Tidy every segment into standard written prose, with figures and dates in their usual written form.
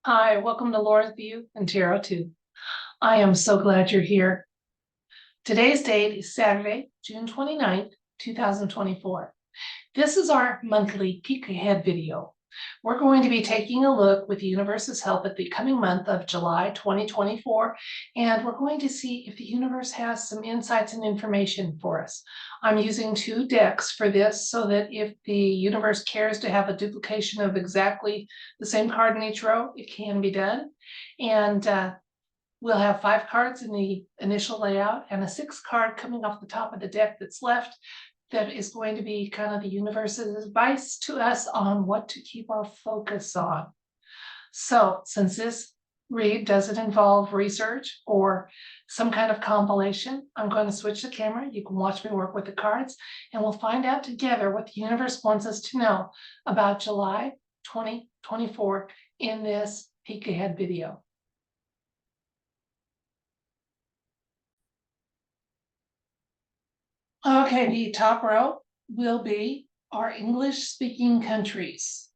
Hi, welcome to Laura's View and Tarot 2. I am so glad you're here. Today's date is Saturday, June 29th, 2024. This is our monthly peek ahead video. We're going to be taking a look with the universe's help at the coming month of July 2024, and we're going to see if the universe has some insights and information for us. I'm using two decks for this so that if the universe cares to have a duplication of exactly the same card in each row, it can be done. And we'll have 5 cards in the initial layout and a 6th card coming off the top of the deck that's left that is going to be kind of the universe's advice to us on what to keep our focus on. So since this read doesn't involve research or some kind of compilation, I'm going to switch the camera. You can watch me work with the cards, and we'll find out together what the universe wants us to know about July 2024 in this peek ahead video. Okay, the top row will be our English-speaking countries.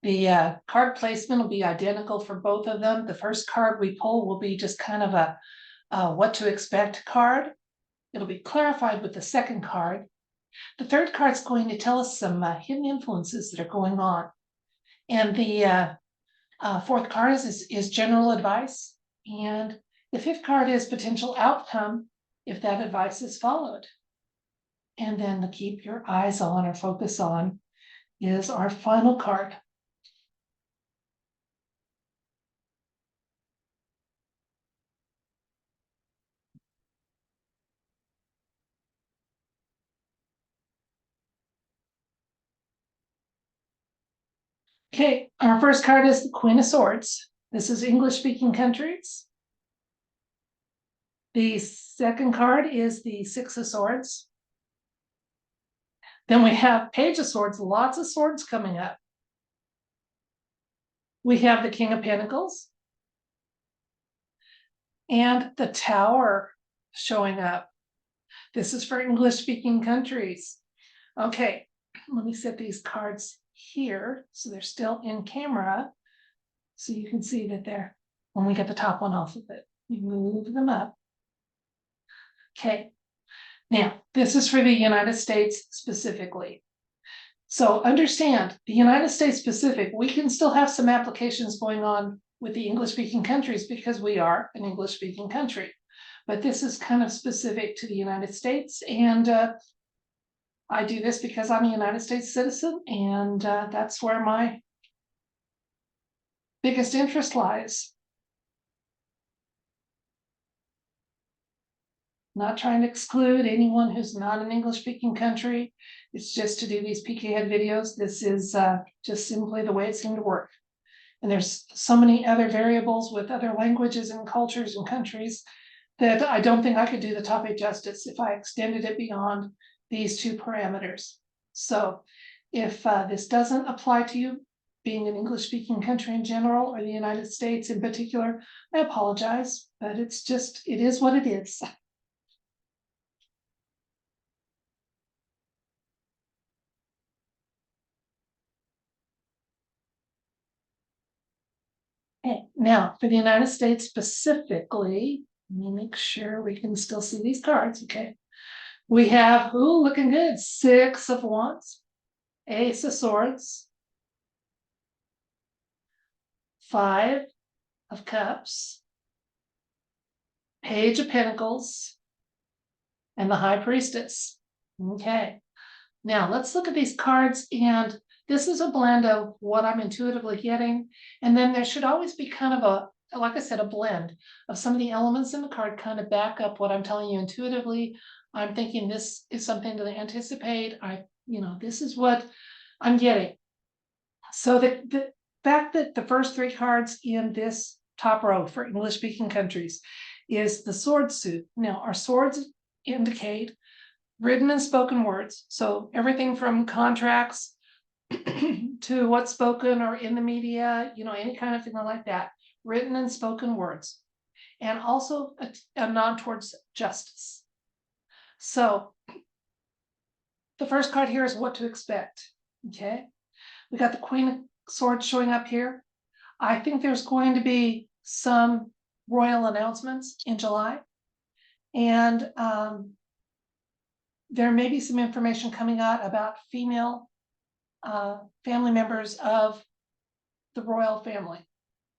The card placement will be identical for both of them. The first card we pull will be just kind of a what to expect card. It'll be clarified with the second card. The third card is going to tell us some hidden influences that are going on. And the fourth card is general advice. And the fifth card is potential outcome if that advice is followed. And then to keep your eyes on or focus on is our final card. Okay, our first card is the Queen of Swords. This is English-speaking countries. The second card is the Six of Swords. Then we have Page of Swords, lots of swords coming up. We have the King of Pentacles and the Tower showing up. This is for English-speaking countries. Okay, let me set these cards here so they're still in camera so you can see that they're, when we get the top one off of it, we move them up. Okay, now this is for the United States specifically. So understand, the United States specific, we can still have some applications going on with the English-speaking countries because we are an English-speaking country. But this is kind of specific to the United States, and I do this because I'm a United States citizen, and that's where my biggest interest lies. Not trying to exclude anyone who's not an English-speaking country. It's just to do these peek ahead videos. This is just simply the way it seemed to work. And there's so many other variables with other languages and cultures and countries that I don't think I could do the topic justice if I extended it beyond these two parameters. So if this doesn't apply to you, being an English-speaking country in general, or the United States in particular, I apologize, but it's just, it is what it is. Okay, now for the United States specifically, let me make sure we can still see these cards. Okay, we have, ooh, looking good, Six of Wands, Ace of Swords, Five of Cups, Page of Pentacles, and the High Priestess. Okay, now let's look at these cards, and this is a blend of what I'm intuitively getting, and then there should always be kind of a, like I said, a blend of some of the elements in the card kind of back up what I'm telling you intuitively. I'm thinking this is something to anticipate. This is what I'm getting. So the fact that the first 3 cards in this top row for English-speaking countries is the sword suit. Now, our swords indicate written and spoken words. So everything from contracts to what's spoken or in the media, any kind of thing like that, written and spoken words, and also a nod towards justice. So the first card here is what to expect. Okay, we got the Queen of Swords showing up here. I think there's going to be some royal announcements in July. And there may be some information coming out about female family members of the royal family.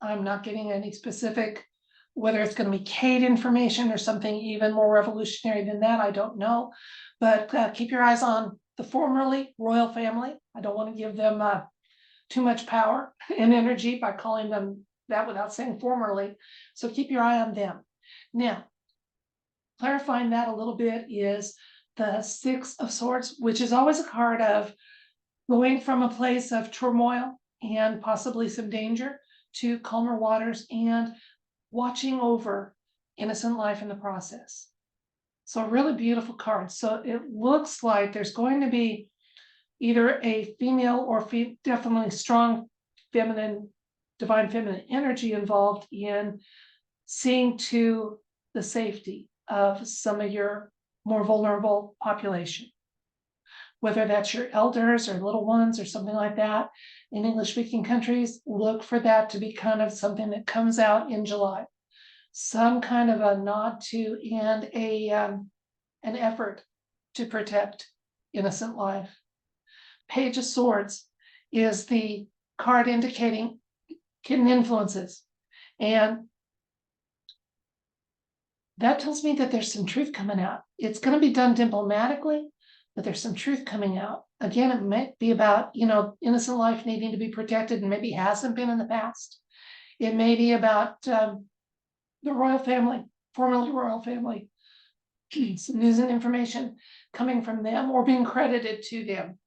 I'm not getting any specific, whether it's going to be Kate information or something even more revolutionary than that, I don't know. But keep your eyes on the formerly royal family. I don't want to give them too much power and energy by calling them that without saying formerly. So keep your eye on them. Now, clarifying that a little bit is the Six of Swords, which is always a card of going from a place of turmoil and possibly some danger to calmer waters and watching over innocent life in the process. So a really beautiful card. So it looks like there's going to be either a female or definitely strong feminine, divine feminine energy involved in seeing to the safety of some of your more vulnerable population. Whether that's your elders or little ones or something like that. In English-speaking countries, look for that to be kind of something that comes out in July. Some kind of a nod to and an effort to protect innocent life. Page of Swords is the card indicating hidden influences. And that tells me that there's some truth coming out. It's going to be done diplomatically, but there's some truth coming out. Again, it might be about, innocent life needing to be protected and maybe hasn't been in the past. It may be about the royal family, formerly royal family, some news and information coming from them or being credited to them.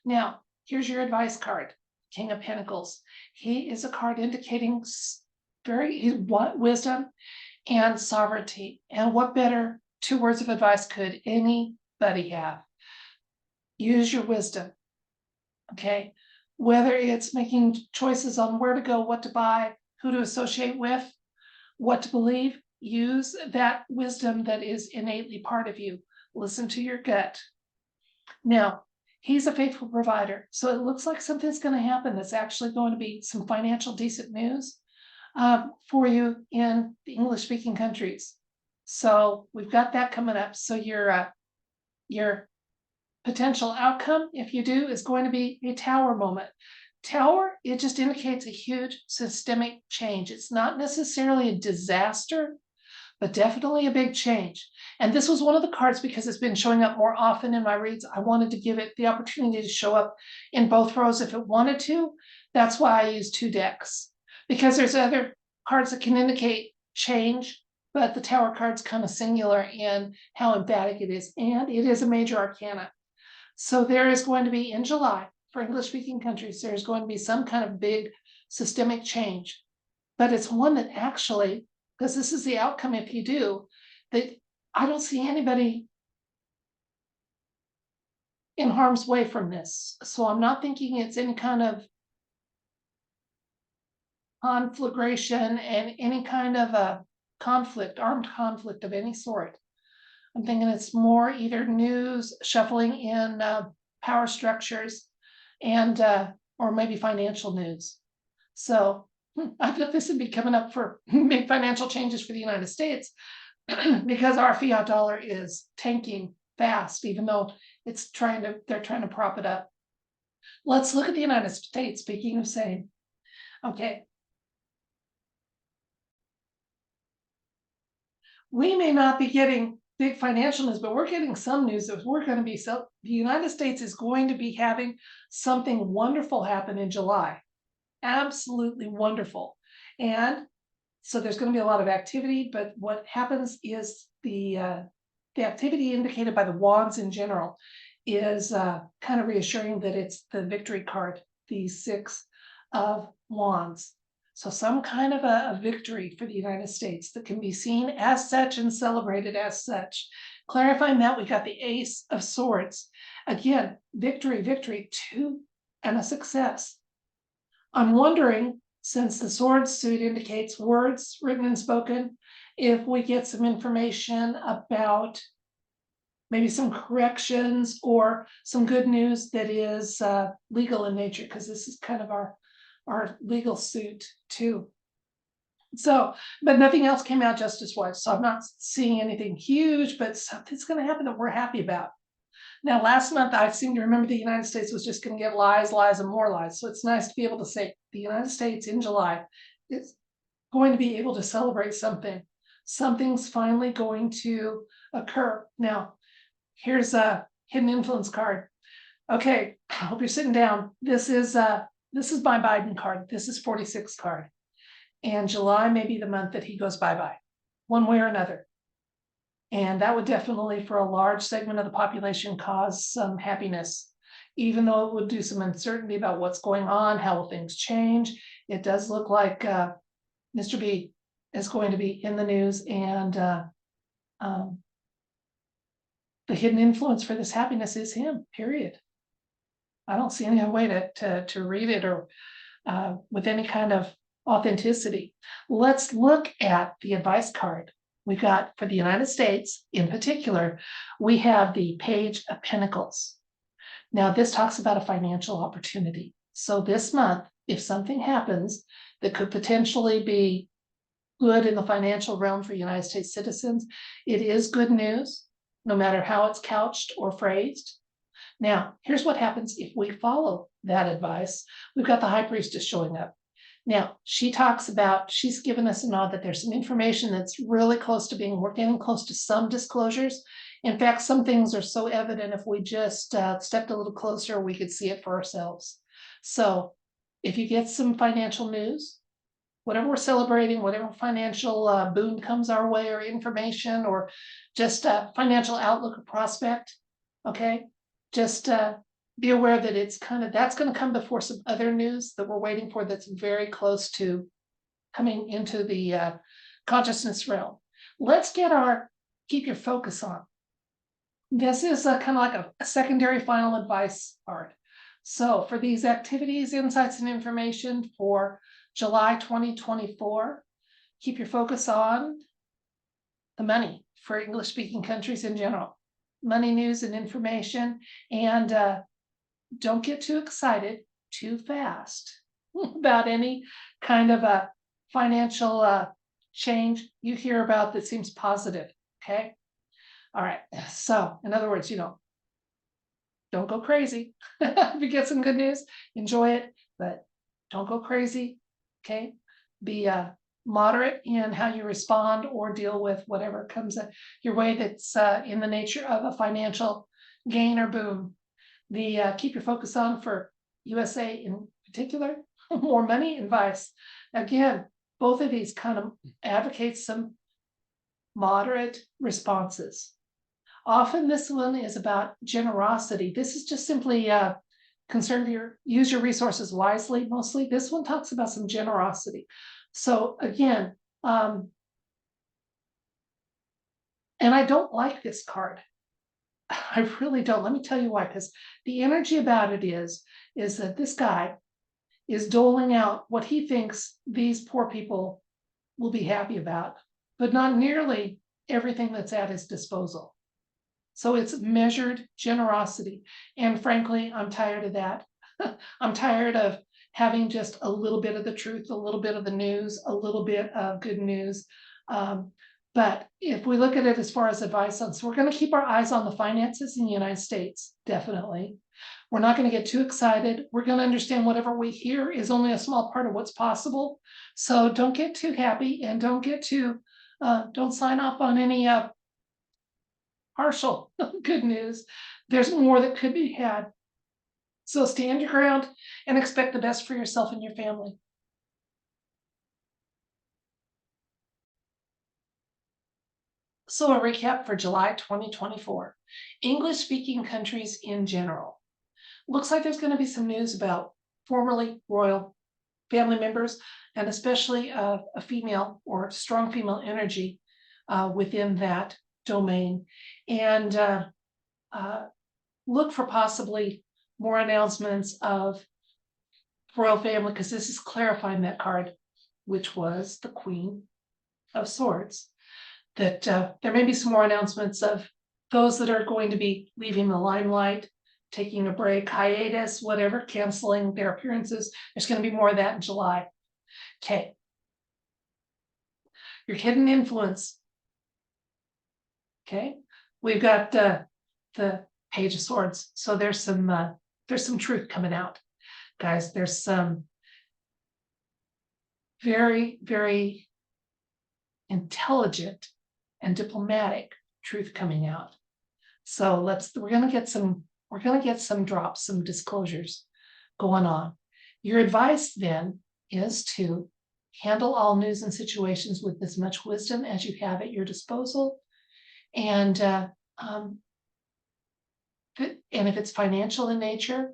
Now, here's your advice card, King of Pentacles. He is a card indicating wisdom and sovereignty. And what better 2 words of advice could anybody have? Use your wisdom, okay? Whether it's making choices on where to go, what to buy, who to associate with, what to believe, use that wisdom that is innately part of you. Listen to your gut. Now, he's a faithful provider. So it looks like something's going to happen that's actually going to be some financial decent news for you in the English-speaking countries. So we've got that coming up. So your potential outcome, if you do, is going to be a tower moment. Tower, it just indicates a huge systemic change. It's not necessarily a disaster, but definitely a big change. And this was one of the cards because it's been showing up more often in my reads. I wanted to give it the opportunity to show up in both rows if it wanted to. That's why I use 2 decks, because there's other cards that can indicate change, but the tower card's kind of singular in how emphatic it is. And it is a major arcana. So there is going to be in July for English-speaking countries, there's going to be some kind of big systemic change, but it's one that actually, because this is the outcome if you do, that I don't see anybody in harm's way from this. So I'm not thinking it's any kind of conflagration and any kind of a conflict, armed conflict of any sort. I'm thinking it's more either news, shuffling in power structures, and or maybe financial news. So I thought this would be coming up for big financial changes for the United States because our fiat dollar is tanking fast, even though they're trying to prop it up. Let's look at the United States, speaking of same. Okay. We may not be getting big financial news, but we're getting some news that the United States is going to be having something wonderful happen in July. Absolutely wonderful. And so there's going to be a lot of activity, but what happens is the activity indicated by the wands in general is kind of reassuring that it's the victory card, the 6 of Wands. So some kind of a victory for the United States that can be seen as such and celebrated as such. Clarifying that, we got the Ace of Swords. Again, victory, 2, and a success. I'm wondering, since the sword suit indicates words written and spoken, if we get some information about maybe some corrections or some good news that is legal in nature, because this is kind of our our legal suit too. So, but nothing else came out justice-wise, so I'm not seeing anything huge, but something's gonna happen that we're happy about. Now, last month, I seem to remember the United States was just gonna get lies, lies, and more lies, so it's nice to be able to say the United States in July is going to be able to celebrate something. Something's finally going to occur. Now, here's a hidden influence card. Okay, I hope you're sitting down. This is my Biden card. This is 46 card. And July may be the month that he goes bye-bye, one way or another. And that would definitely, for a large segment of the population, cause some happiness. Even though it would do some uncertainty about what's going on, how will things change, it does look like Mr. B is going to be in the news, and the hidden influence for this happiness is him, period. I don't see any other way to read it, or with any kind of authenticity. Let's look at the advice card. We've got, for the United States in particular, we have the Page of Pentacles. Now, this talks about a financial opportunity. So this month, if something happens that could potentially be good in the financial realm for United States citizens, it is good news, no matter how it's couched or phrased. Now, here's what happens if we follow that advice. We've got the High Priestess showing up. Now, she talks about, she's given us a nod that there's some information that's really close to we're getting close to some disclosures. In fact, some things are so evident, if we just stepped a little closer, we could see it for ourselves. So if you get some financial news, whatever we're celebrating, whatever financial boon comes our way, or information, or just a financial outlook or prospect, okay, just be aware that it's that's going to come before some other news that we're waiting for, that's very close to coming into the consciousness realm. Let's keep your focus on. This is kind of like a secondary final advice card. So for these activities, insights, and information for July 2024, keep your focus on the money for English-speaking countries in general. Money news and information, and don't get too excited too fast about any kind of a financial change you hear about that seems positive, okay? All right, so in other words, don't go crazy. If you get some good news, enjoy it, but don't go crazy, okay? Be moderate in how you respond or deal with whatever comes your way that's in the nature of a financial gain or boom. Keep your focus on for U.S.A. in particular, more money advice. Again, both of these kind of advocate some moderate responses. Often this one is about generosity. This is just simply concerned use your resources wisely, mostly. This one talks about some generosity. So again, and I don't like this card. I really don't. Let me tell you why, because the energy about it is that this guy is doling out what he thinks these poor people will be happy about, but not nearly everything that's at his disposal. So it's measured generosity. And frankly, I'm tired of that. I'm tired of having just a little bit of the truth, a little bit of the news, a little bit of good news. But if we look at it as far as advice on, so we're going to keep our eyes on the finances in the United States, definitely. We're not going to get too excited. We're going to understand whatever we hear is only a small part of what's possible. So don't get too happy, and don't sign off on any partial good news. There's more that could be had. So stand your ground and expect the best for yourself and your family. So a recap for July 2024. English-speaking countries in general. Looks like there's going to be some news about formerly royal family members, and especially a female or strong female energy within that domain. And look for possibly more announcements of royal family, because this is clarifying that card, which was the Queen of Swords, that there may be some more announcements of those that are going to be leaving the limelight, taking a break, hiatus, whatever, canceling their appearances. There's going to be more of that in July. Okay. Your hidden influence. Okay. We've got the Page of Swords. So there's some truth coming out, guys. There's some very, very intelligent and diplomatic truth coming out. So we're gonna get some drops, some disclosures going on. Your advice then is to handle all news and situations with as much wisdom as you have at your disposal. And if it's financial in nature,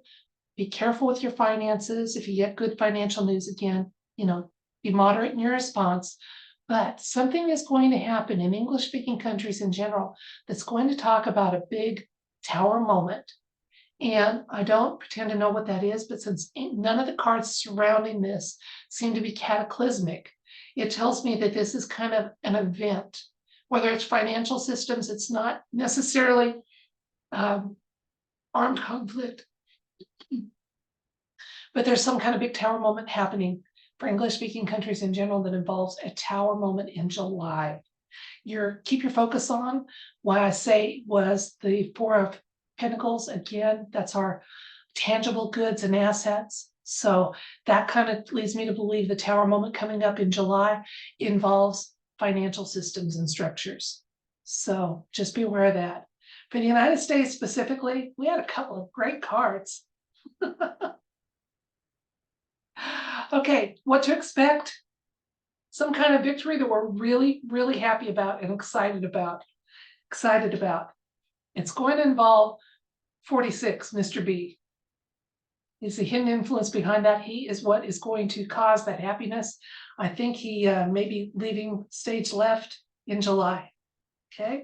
be careful with your finances. If you get good financial news, again, be moderate in your response. But something is going to happen in English-speaking countries in general that's going to talk about a big tower moment. And I don't pretend to know what that is, but since none of the cards surrounding this seem to be cataclysmic, it tells me that this is kind of an event. Whether it's financial systems, it's not necessarily armed conflict, but there's some kind of big tower moment happening for English-speaking countries in general that involves a tower moment in July. Keep your focus on what I say was the Four of Pentacles. Again, that's our tangible goods and assets. So that kind of leads me to believe the tower moment coming up in July involves financial systems and structures. So just be aware of that. For the United States specifically, we had a couple of great cards. Okay, what to expect? Some kind of victory that we're really, really happy about and excited about. It's going to involve 46, Mr. B. Is the hidden influence behind that? He is what is going to cause that happiness. I think he may be leaving stage left in July. Okay.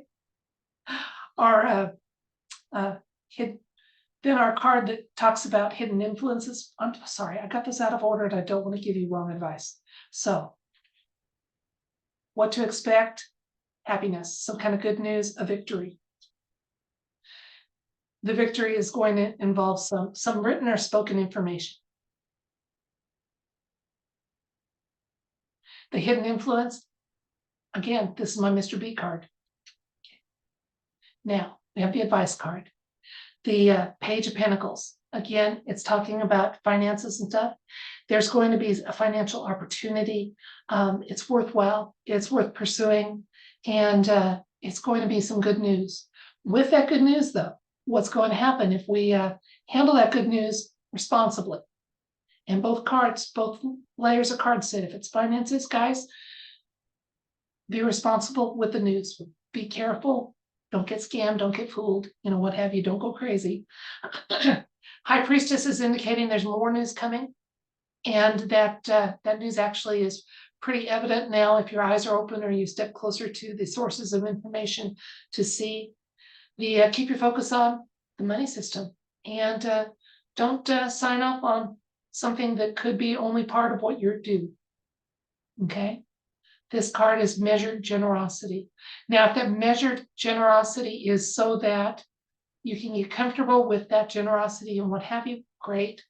Then our card that talks about hidden influences. I'm sorry, I got this out of order and I don't want to give you wrong advice. So what to expect? Happiness, some kind of good news, a victory. The victory is going to involve some written or spoken information. The hidden influence, again, this is my Mr. B card. Okay. Now, we have the advice card. The Page of Pentacles. Again, it's talking about finances and stuff. There's going to be a financial opportunity. It's worthwhile. It's worth pursuing. And it's going to be some good news. With that good news, though, what's going to happen if we handle that good news responsibly? And both layers of cards said, if it's finances, guys, be responsible with the news. Be careful. Don't get scammed. Don't get fooled. What have you. Don't go crazy. High Priestess is indicating there's more news coming. And that news actually is pretty evident now if your eyes are open or you step closer to the sources of information to see. Keep your focus on the money system. And don't sign up on something that could be only part of what you're due. Okay? This card is measured generosity. Now, if that measured generosity is so that you can get comfortable with that generosity and what have you, great.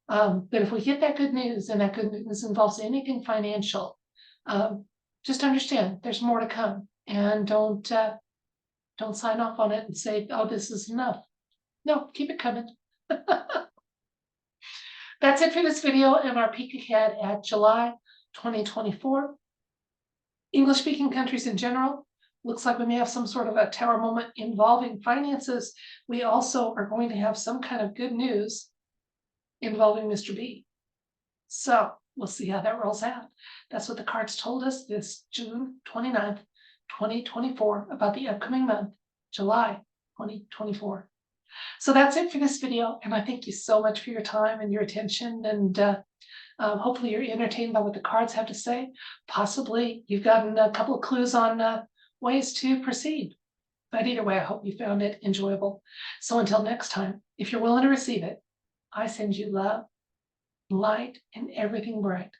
But if we get that good news and that good news involves anything financial, just understand there's more to come, and don't sign off on it and say, oh, this is enough. No, keep it coming. That's it for this video and our peek ahead at July 2024. English-speaking countries in general, looks like we may have some sort of a tower moment involving finances. We also are going to have some kind of good news involving Mr. B. So we'll see how that rolls out. That's what the cards told us this June 29th, 2024 about the upcoming month, July 2024. So that's it for this video, and I thank you so much for your time and your attention, and hopefully you're entertained by what the cards have to say. Possibly you've gotten a couple of clues on ways to proceed. But either way, I hope you found it enjoyable. So until next time, if you're willing to receive it, I send you love, light, and everything bright.